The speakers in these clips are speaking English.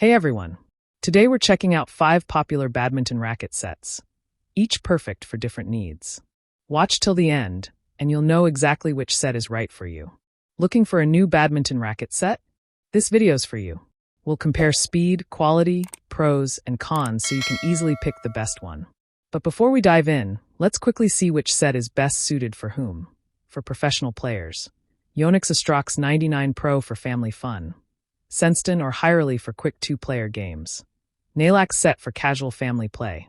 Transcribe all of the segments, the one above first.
Hey everyone! Today we're checking out 5 popular badminton racket sets, each perfect for different needs. Watch till the end, and you'll know exactly which set is right for you. Looking for a new badminton racket set? This video's for you. We'll compare speed, quality, pros, and cons so you can easily pick the best one. But before we dive in, let's quickly see which set is best suited for whom. For professional players, Yonex Astrox 99 Pro for family fun. Senston or Hierly for quick 2-player games. Nailax set for casual family play.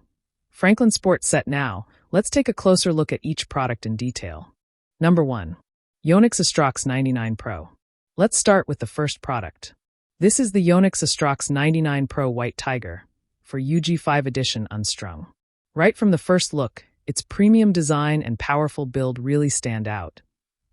Franklin Sports set now. Let's take a closer look at each product in detail. Number 1. Yonex Astrox 99 Pro. Let's start with the first product. This is the Yonex Astrox 99 Pro White Tiger for UG5 edition unstrung. Right from the first look, its premium design and powerful build really stand out.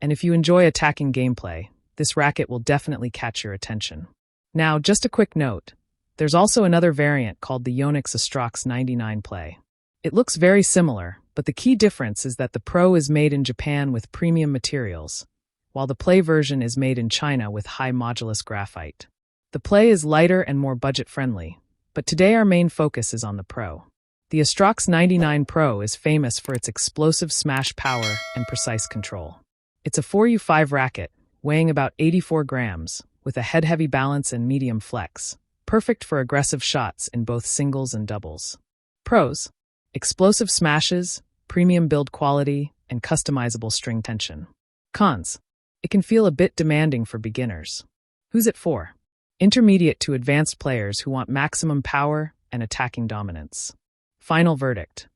And if you enjoy attacking gameplay, this racket will definitely catch your attention. Now, just a quick note. There's also another variant called the Yonex Astrox 99 Play. It looks very similar, but the key difference is that the Pro is made in Japan with premium materials, while the Play version is made in China with high modulus graphite. The Play is lighter and more budget-friendly, but today our main focus is on the Pro. The Astrox 99 Pro is famous for its explosive smash power and precise control. It's a 4U5 racket, weighing about 84 grams, with a head-heavy balance and medium flex, perfect for aggressive shots in both singles and doubles. Pros: explosive smashes, premium build quality, and customizable string tension. Cons: it can feel a bit demanding for beginners. Who's it for? Intermediate to advanced players who want maximum power and attacking dominance. Final verdict: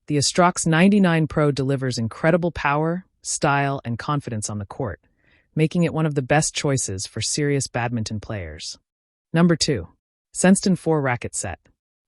the Astrox 99 Pro delivers incredible power, style, and confidence on the court, making it one of the best choices for serious badminton players. Number 2. Senston 4 Racket Set.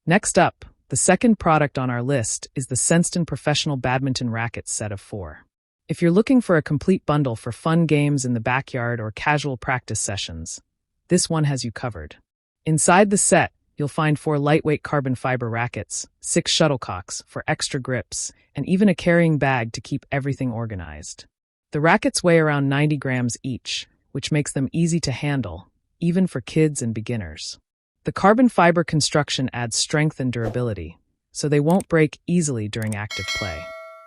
Next up, the second product on our list is the Senston Professional Badminton Rackets Set of 4. If you're looking for a complete bundle for fun games in the backyard or casual practice sessions, this one has you covered. Inside the set, you'll find 4 lightweight carbon fiber rackets, 6 shuttlecocks for extra grips, and even a carrying bag to keep everything organized. The rackets weigh around 90 grams each, which makes them easy to handle, even for kids and beginners. The carbon fiber construction adds strength and durability, so they won't break easily during active play.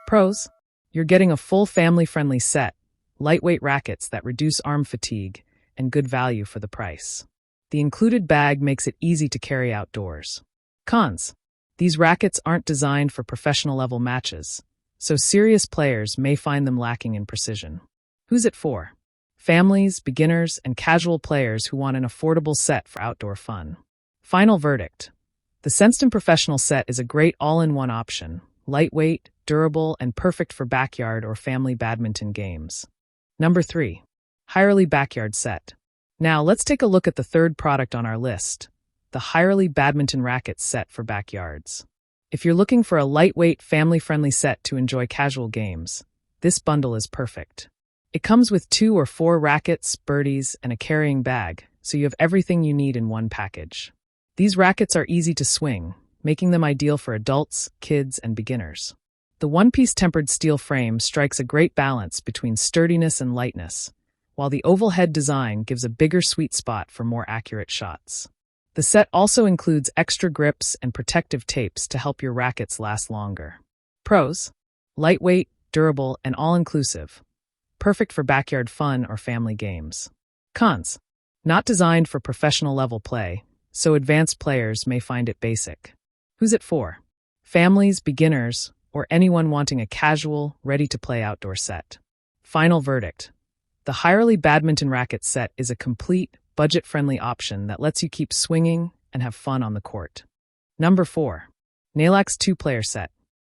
Pros: you're getting a full family-friendly set, lightweight rackets that reduce arm fatigue, and good value for the price. The included bag makes it easy to carry outdoors. Cons: these rackets aren't designed for professional-level matches, so serious players may find them lacking in precision. Who's it for? Families, beginners, and casual players who want an affordable set for outdoor fun. Final verdict: the Senston Professional Set is a great all-in-one option, lightweight, durable, and perfect for backyard or family badminton games. Number 3. HIRALY Backyard Set. Now let's take a look at the third product on our list, the HIRALY Badminton Rackets Set for backyards. If you're looking for a lightweight, family-friendly set to enjoy casual games, this bundle is perfect. It comes with 2 or 4 rackets, birdies, and a carrying bag, so you have everything you need in one package. These rackets are easy to swing, making them ideal for adults, kids, and beginners. The one-piece tempered steel frame strikes a great balance between sturdiness and lightness, while the oval head design gives a bigger sweet spot for more accurate shots. The set also includes extra grips and protective tapes to help your rackets last longer. Pros: lightweight, durable, and all-inclusive. Perfect for backyard fun or family games. Cons: not designed for professional-level play, so advanced players may find it basic. Who's it for? Families, beginners, or anyone wanting a casual, ready-to-play outdoor set. Final verdict: the HIRALY Badminton Racket Set is a complete, budget-friendly option that lets you keep swinging and have fun on the court. Number 4. Nailax 2-Player Set.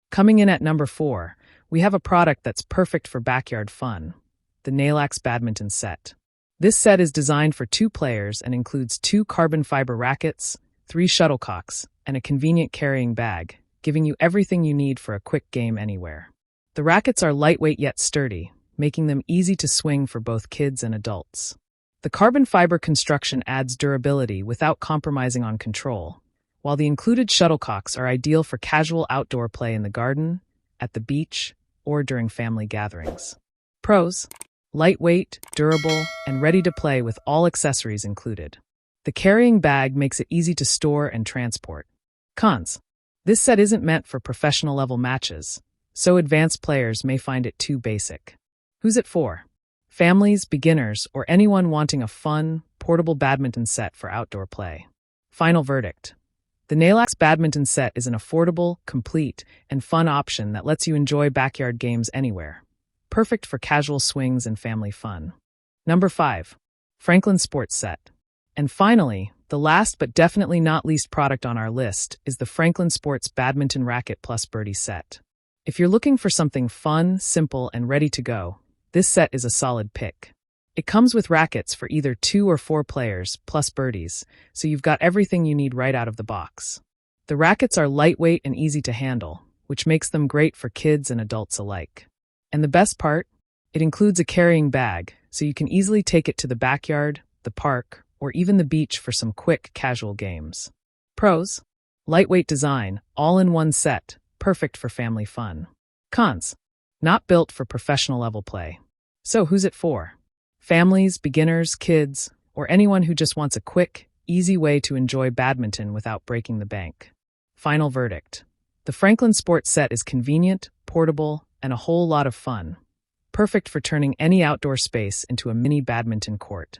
Coming in at number 4, we have a product that's perfect for backyard fun, the Nailax Badminton Set. This set is designed for 2 players and includes 2 carbon fiber rackets, 3 shuttlecocks, and a convenient carrying bag, giving you everything you need for a quick game anywhere. The rackets are lightweight yet sturdy, making them easy to swing for both kids and adults. The carbon fiber construction adds durability without compromising on control, while the included shuttlecocks are ideal for casual outdoor play in the garden, at the beach, or during family gatherings. Pros: lightweight, durable, and ready to play with all accessories included. The carrying bag makes it easy to store and transport. Cons. This set isn't meant for professional-level matches, so advanced players may find it too basic. Who's it for? Families, beginners, or anyone wanting a fun, portable badminton set for outdoor play. Final verdict. The Nailax badminton set is an affordable, complete, and fun option that lets you enjoy backyard games anywhere. Perfect for casual swings and family fun. Number 5. Franklin Sports Set. And finally, the last but definitely not least product on our list is the Franklin Sports Badminton Racket plus Birdie set. If you're looking for something fun, simple, and ready to go, this set is a solid pick. It comes with rackets for either 2 or 4 players, plus birdies, so you've got everything you need right out of the box. The rackets are lightweight and easy to handle, which makes them great for kids and adults alike. And the best part? It includes a carrying bag, so you can easily take it to the backyard, the park, or even the beach for some quick, casual games. Pros: lightweight design, all-in-one set, perfect for family fun. Cons: not built for professional-level play. So who's it for? Families, beginners, kids, or anyone who just wants a quick, easy way to enjoy badminton without breaking the bank. Final verdict. The Franklin Sports Set is convenient, portable, and a whole lot of fun. Perfect for turning any outdoor space into a mini badminton court.